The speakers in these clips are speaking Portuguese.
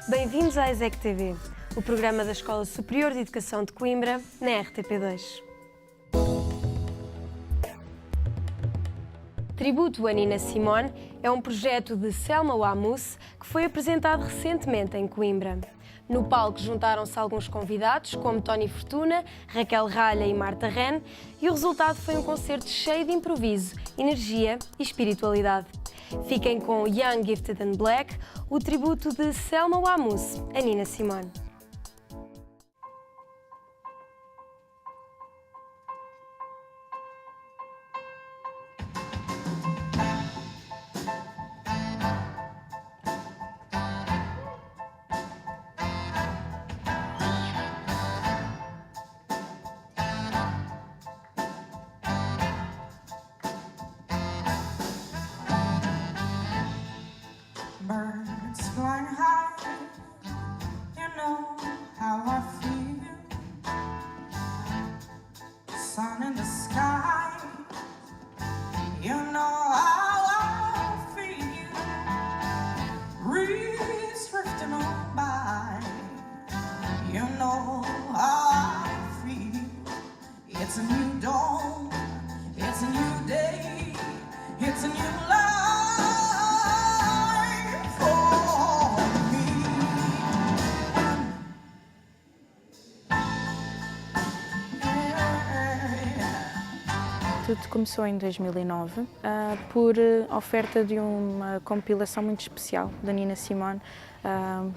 Bem-vindos à ESEC TV, o programa da Escola Superior de Educação de Coimbra, na RTP2. Tributo a Nina Simone é um projeto de Selma Wamous que foi apresentado recentemente em Coimbra. No palco juntaram-se alguns convidados, como Tony Fortuna, Raquel Ralha e Marta Ren, e o resultado foi um concerto cheio de improviso, energia e espiritualidade. Fiquem com Young, Gifted and Black, o tributo de Selma Wamous a Nina Simone. Birds flying high, you know how I feel. Sun in the sky, you know how I feel. Breeze drifting on by, you know how I feel. It's a new dawn, it's a new day, it's a new life. Tudo começou em 2009 por oferta de uma compilação muito especial da Nina Simone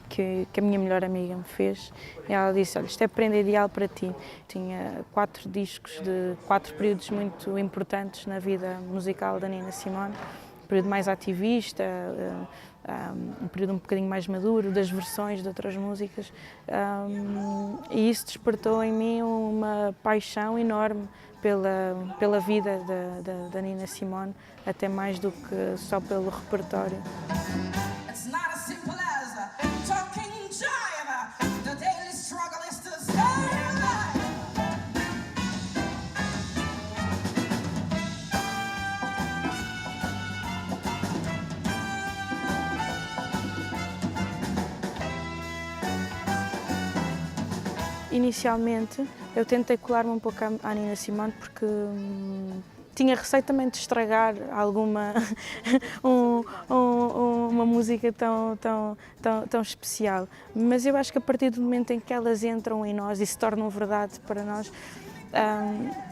que a minha melhor amiga me fez. E ela disse: olha, isto é a prenda ideal para ti. Tinha 4 discos de 4 períodos muito importantes na vida musical da Nina Simone. Um período mais ativista, um período um bocadinho mais maduro, das versões de outras músicas, e isso despertou em mim uma paixão enorme pela vida da Nina Simone, até mais do que só pelo repertório. Inicialmente, eu tentei colar-me um pouco à Nina Simone porque tinha receio também de estragar uma música tão especial. Mas eu acho que a partir do momento em que elas entram em nós e se tornam verdade para nós,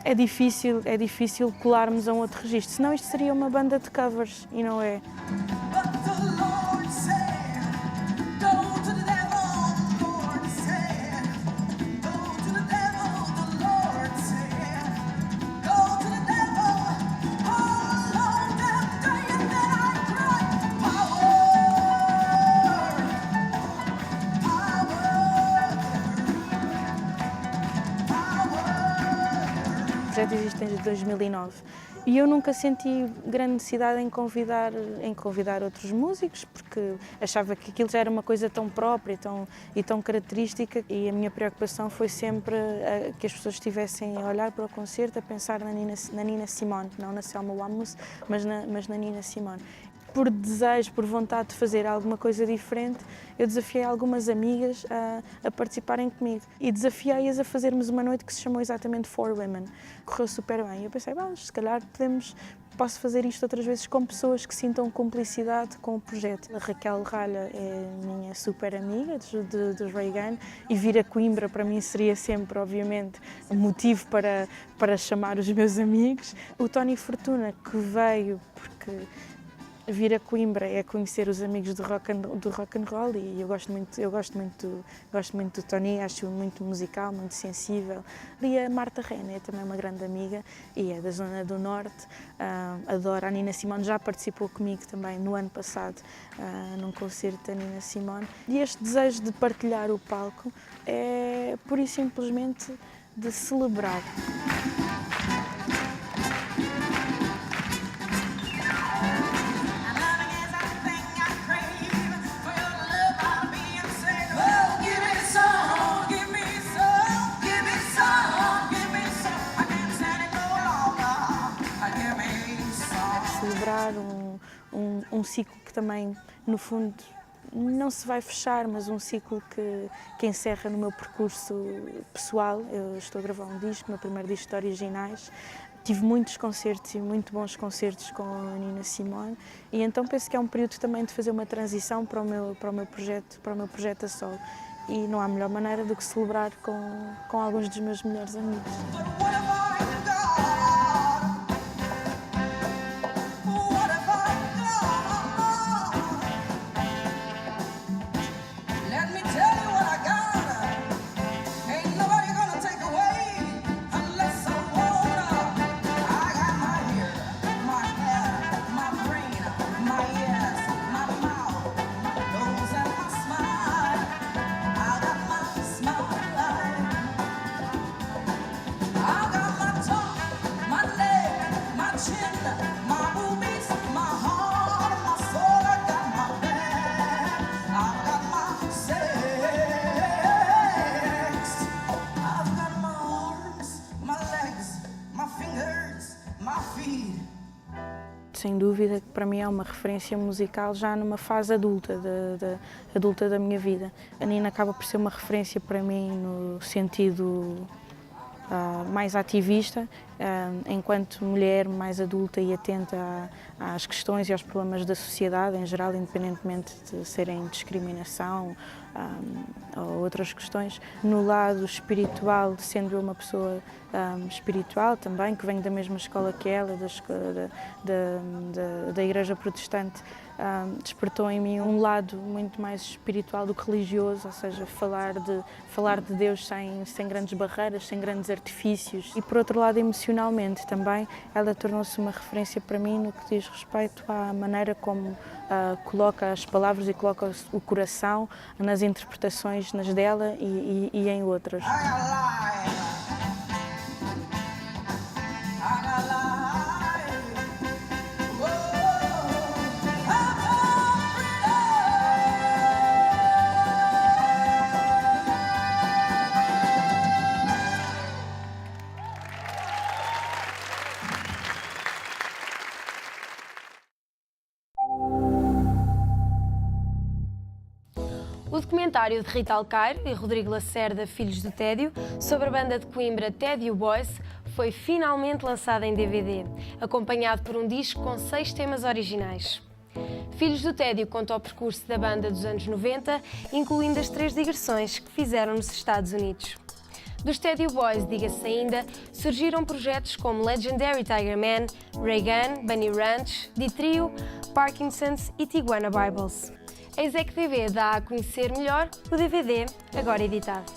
é difícil colarmos a um outro registro. Senão isto seria uma banda de covers e não é. O projeto existe desde 2009 e eu nunca senti grande necessidade em convidar outros músicos, porque achava que aquilo já era uma coisa tão própria e tão característica, e a minha preocupação foi sempre que as pessoas estivessem a olhar para o concerto, a pensar na Nina Simone, não na Selma Wamous, mas na Nina Simone. Por desejo, por vontade de fazer alguma coisa diferente, eu desafiei algumas amigas a participarem comigo e desafiei-as a fazermos uma noite que se chamou exatamente For Women. Correu super bem. Eu pensei, vamos, se calhar posso fazer isto outras vezes com pessoas que sintam cumplicidade com o projeto. A Raquel Ralha é minha super amiga dos Reagan e vir a Coimbra para mim seria sempre, obviamente, um motivo para chamar os meus amigos. O Tony Fortuna, que veio porque vir a Coimbra é conhecer os amigos do rock and roll, e eu gosto muito do Tony, acho muito musical, muito sensível. E a Marta Ren é também uma grande amiga e é da zona do Norte, adora a Nina Simone, já participou comigo também no ano passado num concerto da Nina Simone. E este desejo de partilhar o palco é pura e simplesmente de celebrar. um ciclo que também, no fundo, não se vai fechar, mas um ciclo que encerra no meu percurso pessoal. Eu estou a gravar um disco, meu primeiro disco de originais. Tive muitos concertos e muito bons concertos com a Nina Simone e então penso que é um período também de fazer uma transição para o meu projeto a solo. E não há melhor maneira do que celebrar com alguns dos meus melhores amigos. Sem dúvida que para mim é uma referência musical já numa fase adulta da minha vida. A Nina acaba por ser uma referência para mim no sentido mais ativista, enquanto mulher mais adulta e atenta às questões e aos problemas da sociedade em geral, independentemente de serem discriminação ou outras questões. No lado espiritual, sendo eu uma pessoa espiritual também, que venho da mesma escola que ela, da Igreja Protestante, despertou em mim um lado muito mais espiritual do que religioso, ou seja, falar de Deus sem grandes barreiras, sem grandes artifícios. E por outro lado, emocionalmente também, ela tornou-se uma referência para mim no que diz respeito à maneira como coloca as palavras e coloca o coração nas interpretações nas dela e em outras. O documentário de Rita Alcaire e Rodrigo Lacerda, Filhos do Tédio, sobre a banda de Coimbra Tédio Boys, foi finalmente lançado em DVD, acompanhado por um disco com 6 temas originais. Filhos do Tédio conta o percurso da banda dos anos 90, incluindo as 3 digressões que fizeram nos Estados Unidos. Dos Tédio Boys, diga-se ainda, surgiram projetos como Legendary Tiger Man, Reagan, Bunny Ranch, D-Trio, Parkinson's e Tijuana Bibles. A Exec TV dá a conhecer melhor o DVD, agora editado.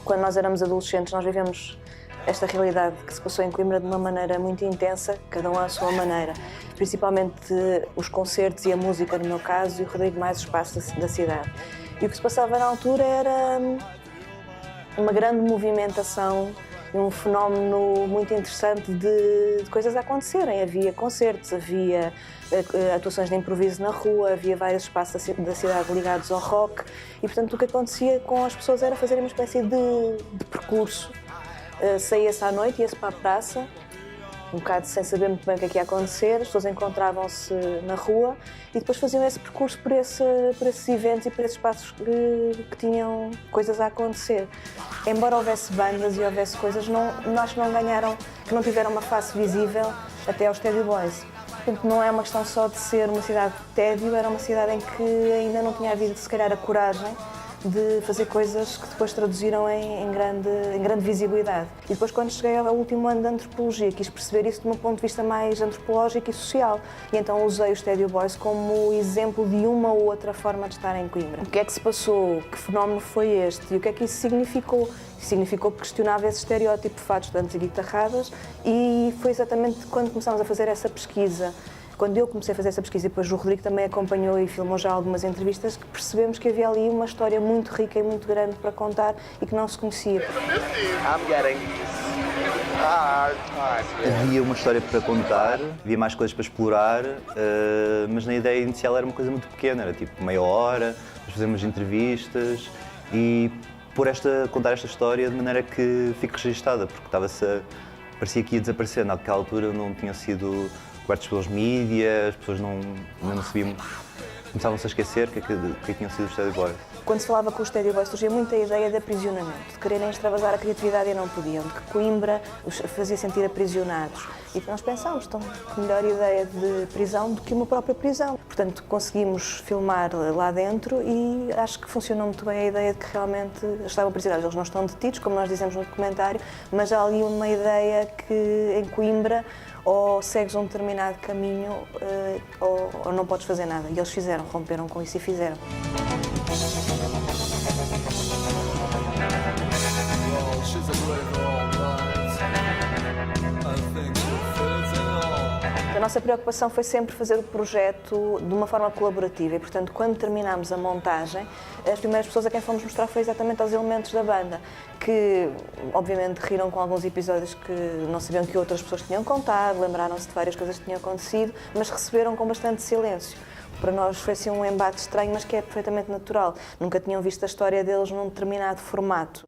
Quando nós éramos adolescentes, nós vivemos esta realidade que se passou em Coimbra de uma maneira muito intensa, cada um à sua maneira. Principalmente os concertos e a música, no meu caso, e o Rodrigo mais o espaço da cidade. E o que se passava na altura era uma grande movimentação e um fenómeno muito interessante de coisas a acontecerem. Havia concertos, havia atuações de improviso na rua, havia vários espaços da cidade ligados ao rock e, portanto, o que acontecia com as pessoas era fazerem uma espécie de percurso. Saía-se à noite, ia-se para a praça, um bocado sem saber muito bem o que é que ia acontecer, as pessoas encontravam-se na rua e depois faziam esse percurso por esses eventos e por esses espaços que tinham coisas a acontecer. Embora houvesse bandas e houvesse coisas, acho que não ganharam, que não tiveram uma face visível até aos Tédio Boys. Portanto, não é uma questão só de ser uma cidade de tédio, era uma cidade em que ainda não tinha havido, se calhar, a coragem de fazer coisas que depois traduziram em grande visibilidade. E depois, quando cheguei ao último ano de Antropologia, quis perceber isso de um ponto de vista mais antropológico e social. E então usei os Tédio Boys como exemplo de uma ou outra forma de estar em Coimbra. O que é que se passou? Que fenómeno foi este? E o que é que isso significou? Significou que questionava esse estereótipo de fatos, estudantes e guitarradas, e foi exatamente quando começámos a fazer essa pesquisa. Quando eu comecei a fazer essa pesquisa e depois o Rodrigo também acompanhou e filmou já algumas entrevistas, que percebemos que havia ali uma história muito rica e muito grande para contar e que não se conhecia. I'm getting Havia uma história para contar, havia mais coisas para explorar, mas na ideia inicial era uma coisa muito pequena, era tipo meia hora, nós fazemos entrevistas e contar esta história de maneira que fique registada, porque parecia que ia desaparecer. Naquela altura não tinham sido cobertos pelos mídias, as pessoas ainda não sabiam, começavam-se a esquecer que tinham sido os Steady Boys. Quando se falava com os Steady Boys surgia muita ideia de aprisionamento, de quererem extravasar a criatividade e não podiam, de que Coimbra os fazia sentir aprisionados. E nós pensámos, então, que melhor ideia de prisão do que uma própria prisão. Portanto, conseguimos filmar lá dentro e acho que funcionou muito bem a ideia de que realmente estavam aprisionados. Eles não estão detidos, como nós dizemos no documentário, mas há ali uma ideia que em Coimbra ou segues um determinado caminho ou não podes fazer nada. E eles romperam com isso e fizeram. A nossa preocupação foi sempre fazer o projeto de uma forma colaborativa e, portanto, quando terminámos a montagem, as primeiras pessoas a quem fomos mostrar foi exatamente aos elementos da banda, que obviamente riram com alguns episódios que não sabiam que outras pessoas tinham contado, lembraram-se de várias coisas que tinham acontecido, mas receberam com bastante silêncio. Para nós foi assim um embate estranho, mas que é perfeitamente natural. Nunca tinham visto a história deles num determinado formato.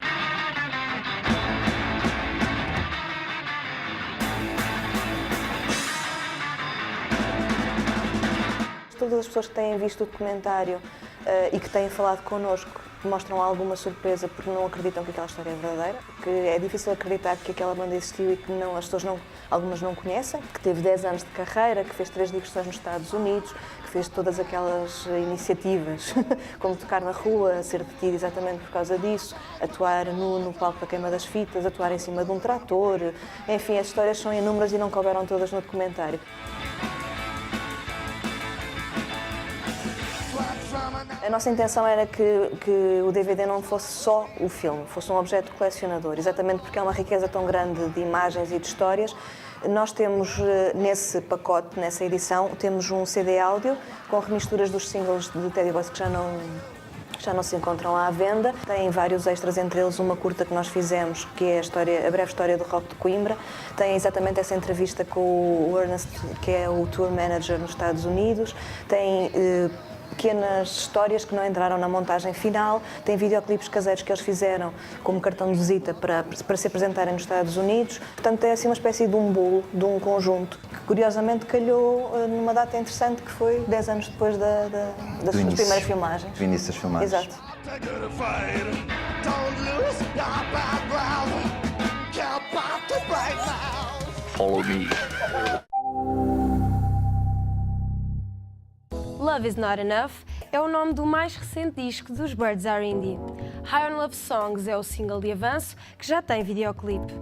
Todas as pessoas que têm visto o documentário e que têm falado connosco mostram alguma surpresa porque não acreditam que aquela história é verdadeira, que é difícil acreditar que aquela banda existiu e que as pessoas algumas não conhecem, que teve 10 anos de carreira, que fez 3 digressões nos Estados Unidos, que fez todas aquelas iniciativas, como tocar na rua, ser detido exatamente por causa disso, atuar no palco da queima das fitas, atuar em cima de um trator, enfim, as histórias são inúmeras e não couberam todas no documentário. A nossa intenção era que o DVD não fosse só o filme, fosse um objeto colecionador, exatamente porque é uma riqueza tão grande de imagens e de histórias. Nós temos nesse pacote, nessa edição, temos um CD áudio com remisturas dos singles de Teddy Boys que já não se encontram à venda. Tem vários extras, entre eles uma curta que nós fizemos, que é a breve história do rock de Coimbra. Tem exatamente essa entrevista com o Ernest, que é o tour manager nos Estados Unidos. Tem pequenas histórias que não entraram na montagem final, tem videoclipes caseiros que eles fizeram como cartão de visita para se apresentarem nos Estados Unidos. Portanto, é assim uma espécie de um bolo, de um conjunto, que curiosamente calhou numa data interessante que foi 10 anos depois das primeiras filmagens. Do início das filmagens. Exato. Follow me. Love Is Not Enough é o nome do mais recente disco dos Birds Are Indie. High on Love Songs é o single de avanço que já tem videoclipe.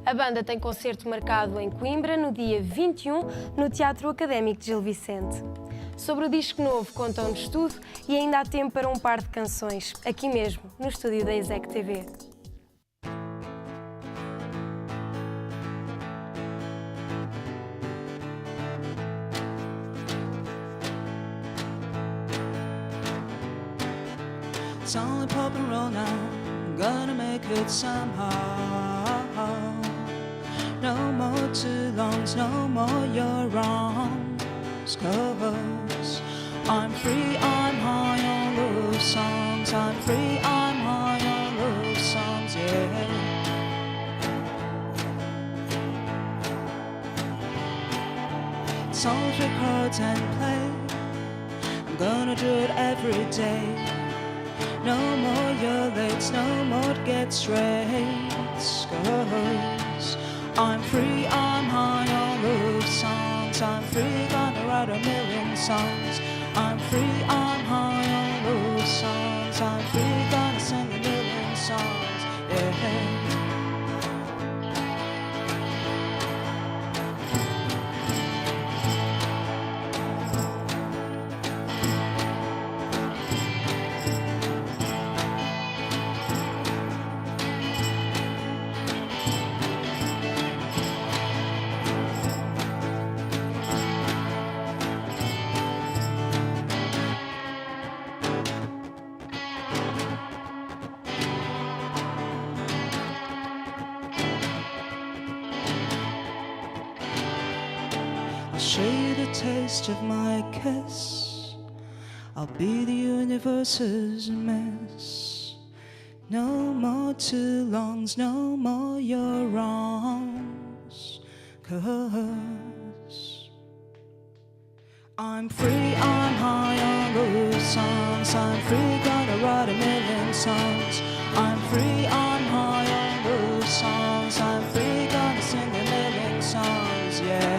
A banda tem concerto marcado em Coimbra no dia 21 no Teatro Académico de Gil Vicente. Sobre o disco novo contam-nos tudo e ainda há tempo para um par de canções, aqui mesmo, no estúdio da Exec TV. It's only pop and roll now, I'm gonna make it somehow. No more too longs, no more you're wrong. 'Cause I'm free, I'm high on love songs. I'm free, I'm high on love songs, yeah. Songs, records and play, I'm gonna do it every day. No more your lates, no more get straight. 'Cause I'm free, I'm high on love songs. I'm free, gonna write a million songs. I'm free, I'm high on love songs. I'm free, gonna sing a million songs, yeah. show you the taste of my kiss. I'll be the universe's mess. No more too longs, no more your wrongs. 'Cause I'm free, I'm high on those songs. I'm free, gonna write a million songs. I'm free, I'm high on those songs. I'm free, gonna sing a million songs, yeah.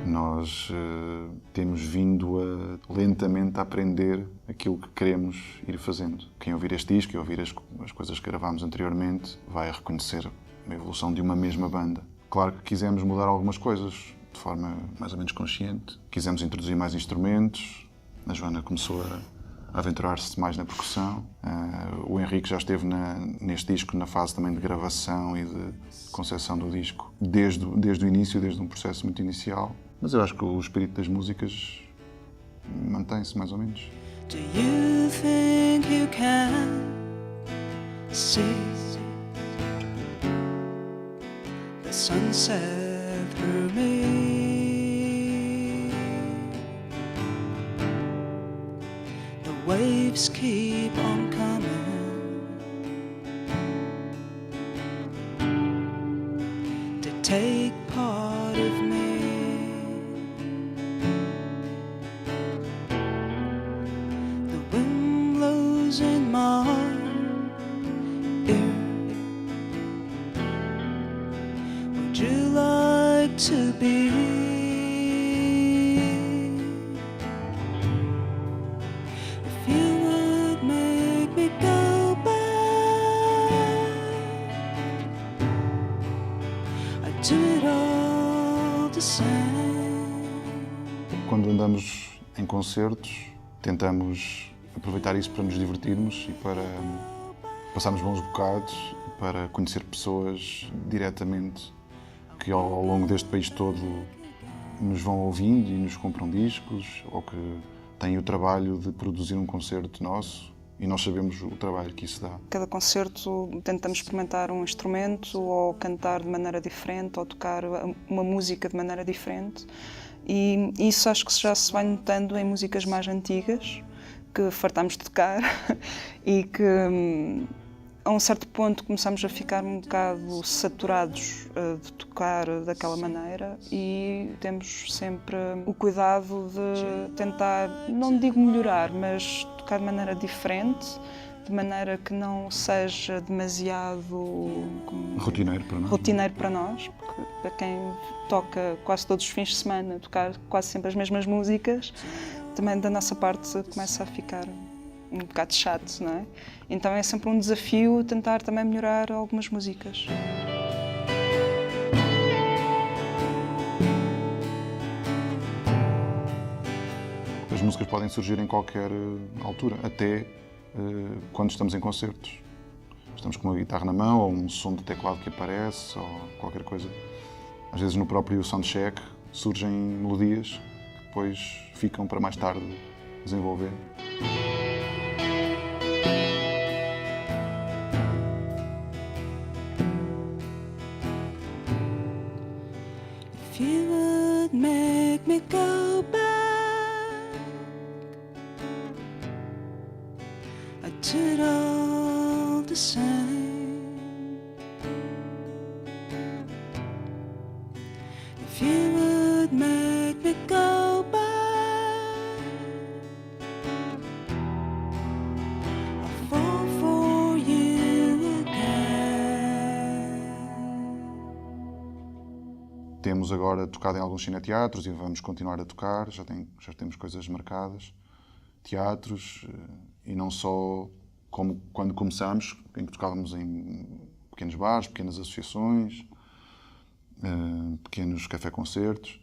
Nós temos vindo lentamente a aprender aquilo que queremos ir fazendo. Quem ouvir este disco e ouvir as coisas que gravámos anteriormente vai reconhecer a evolução de uma mesma banda. Claro que quisemos mudar algumas coisas de forma mais ou menos consciente. Quisemos introduzir mais instrumentos. A Joana começou a aventurar-se mais na percussão. O Henrique já esteve neste disco na fase também de gravação e de concepção do disco desde o início, desde um processo muito inicial. Mas eu acho que o espírito das músicas mantém-se mais ou menos. Do you think you can see the sunset through me? The waves keep on coming to take part of me. In my ear, would you like to be? If you would make me go back, I'd do it all the same. Quando andamos em concertos, tentamos aproveitar isso para nos divertirmos e para passarmos bons bocados e para conhecer pessoas diretamente que ao longo deste país todo nos vão ouvindo e nos compram discos ou que têm o trabalho de produzir um concerto nosso e nós sabemos o trabalho que isso dá. Cada concerto tentamos experimentar um instrumento ou cantar de maneira diferente ou tocar uma música de maneira diferente e isso acho que já se vai notando em músicas mais antigas que fartámos de tocar e que a um certo ponto começamos a ficar um bocado saturados de tocar daquela maneira e temos sempre o cuidado de tentar, não digo melhorar, mas tocar de maneira diferente, de maneira que não seja demasiado rotineiro para nós, porque para quem toca quase todos os fins de semana, tocar quase sempre as mesmas músicas, também da nossa parte começa a ficar um bocado chato, não é? Então é sempre um desafio tentar também melhorar algumas músicas. As músicas podem surgir em qualquer altura, até quando estamos em concertos. Estamos com uma guitarra na mão ou um som de teclado que aparece ou qualquer coisa. Às vezes no próprio soundcheck surgem melodias que depois ficam para mais tarde desenvolver. If you would make me go back, I'd do it all the same. If you would make me go back, I'll fall for you again. Temos agora tocado em alguns cineteatros e vamos continuar a tocar, já temos coisas marcadas, teatros, e não só como quando começámos, em que tocávamos em pequenos bares, pequenas associações, pequenos café-concertos,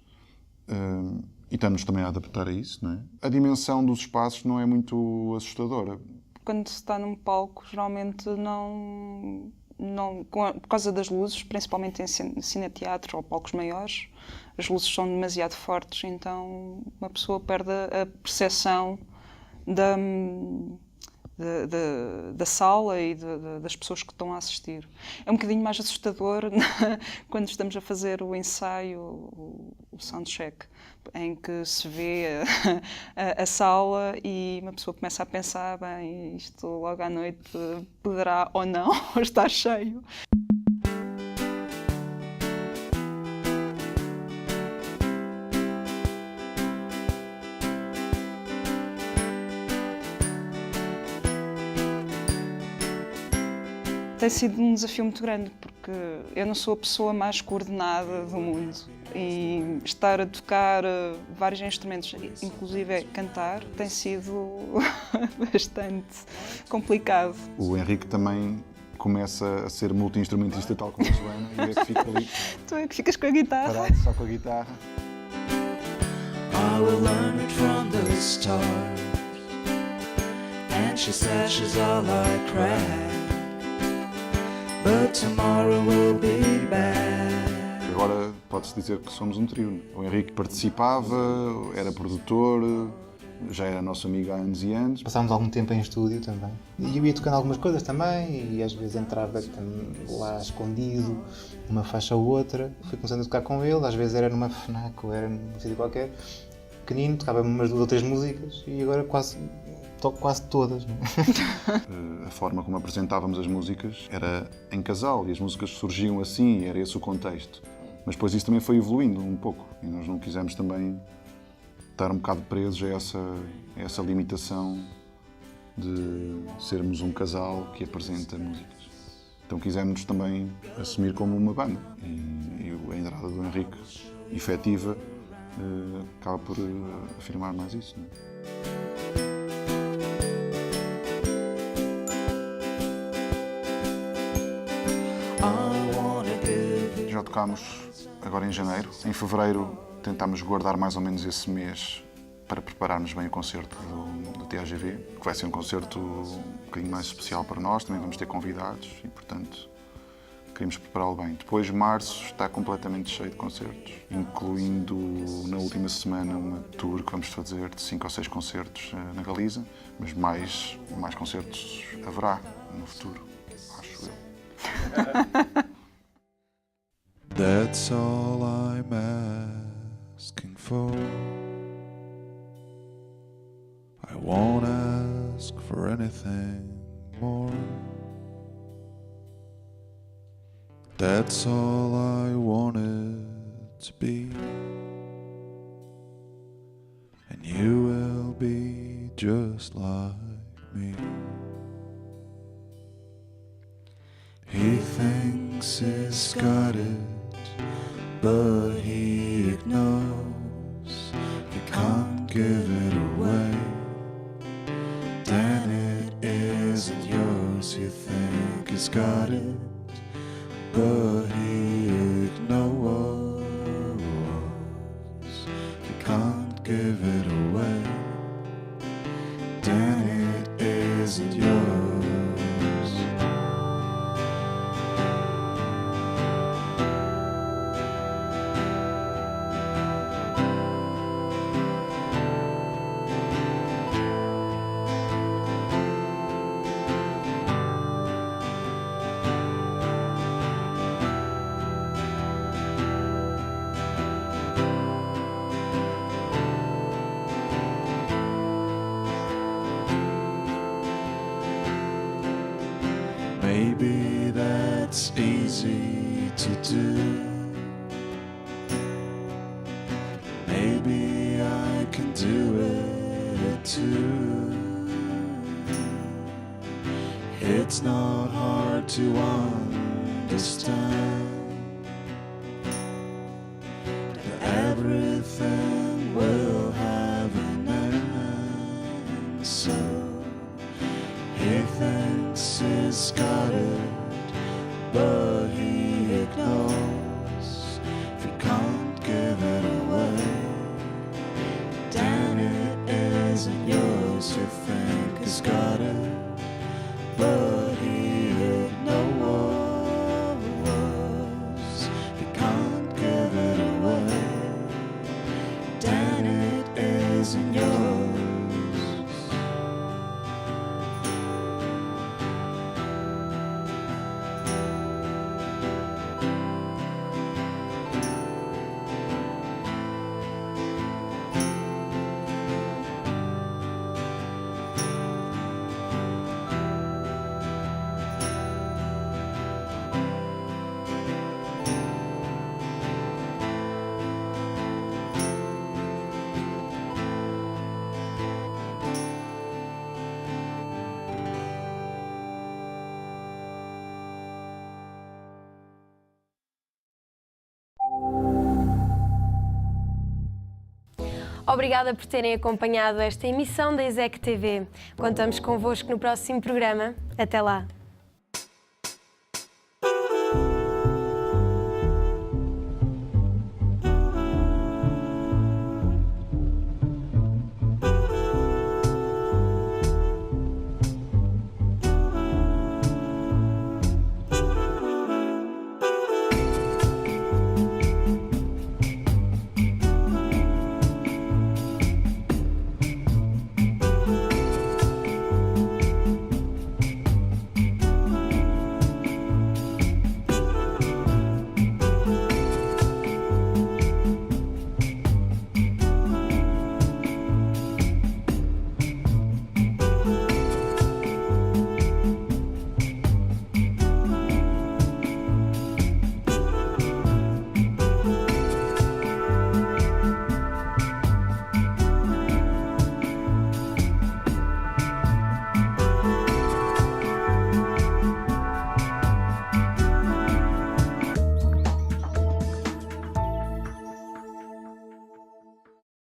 e estamos também a adaptar a isso, não é? A dimensão dos espaços não é muito assustadora. Quando se está num palco, geralmente por causa das luzes, principalmente em cineteatro ou palcos maiores, as luzes são demasiado fortes, então uma pessoa perde a percepção da sala e das pessoas que estão a assistir. É um bocadinho mais assustador quando estamos a fazer o ensaio, o soundcheck, em que se vê a sala e uma pessoa começa a pensar, bem, isto logo à noite poderá ou não estar cheio. Tem sido um desafio muito grande, porque eu não sou a pessoa mais coordenada do mundo e estar a tocar vários instrumentos, inclusive cantar, tem sido bastante complicado. O Henrique também começa a ser multi-instrumentista tal como a Joana e é que fica ali Tu é que ficas com a guitarra. parado só com a guitarra. I will learn it from the stars. And she says she's all like crack. But tomorrow will be back. Agora pode-se dizer que somos um trio. O Henrique participava, era produtor, já era nosso amigo há anos e anos. Passámos algum tempo em estúdio também. E eu ia tocando algumas coisas também e às vezes entrava lá escondido, uma faixa ou outra. Fui começando a tocar com ele, às vezes era numa FNAC ou era num sítio qualquer. Pequenino, tocava umas 2 ou 3 músicas e agora toco quase todas. Não é? A forma como apresentávamos as músicas era em casal e as músicas surgiam assim e era esse o contexto. Mas depois isso também foi evoluindo um pouco e nós não quisemos também estar um bocado presos a essa limitação de sermos um casal que apresenta músicas. Então quisemos também assumir como uma banda e a entrada do Henrique efetiva acaba por afirmar mais isso. Não é? Já tocámos agora em janeiro. Em fevereiro tentámos guardar mais ou menos esse mês para prepararmos bem o concerto do TAGV, que vai ser um concerto um bocadinho mais especial para nós, também vamos ter convidados e, portanto, queremos prepará-lo bem. Depois, março está completamente cheio de concertos, incluindo na última semana uma tour que vamos fazer de 5 ou 6 concertos na Galiza, mas mais concertos haverá no futuro, acho eu. That's all I'm asking for. I won't ask for anything more. That's all I wanted to be. And you will be just like me. He thinks he's got it, but he ignores. He can't give it away. Then it isn't yours. You think he's got it, but he ignores. You can't give it away. Then it isn't yours. Maybe that's easy to do. Maybe I can do it too. It's not hard to understand that everything will have an end. So he thinks he's got it, but he ignores. If you can't give it away, then it isn't yours. You think he's got it, but he ignores. Obrigada por terem acompanhado esta emissão da ESEC TV. Contamos convosco no próximo programa. Até lá!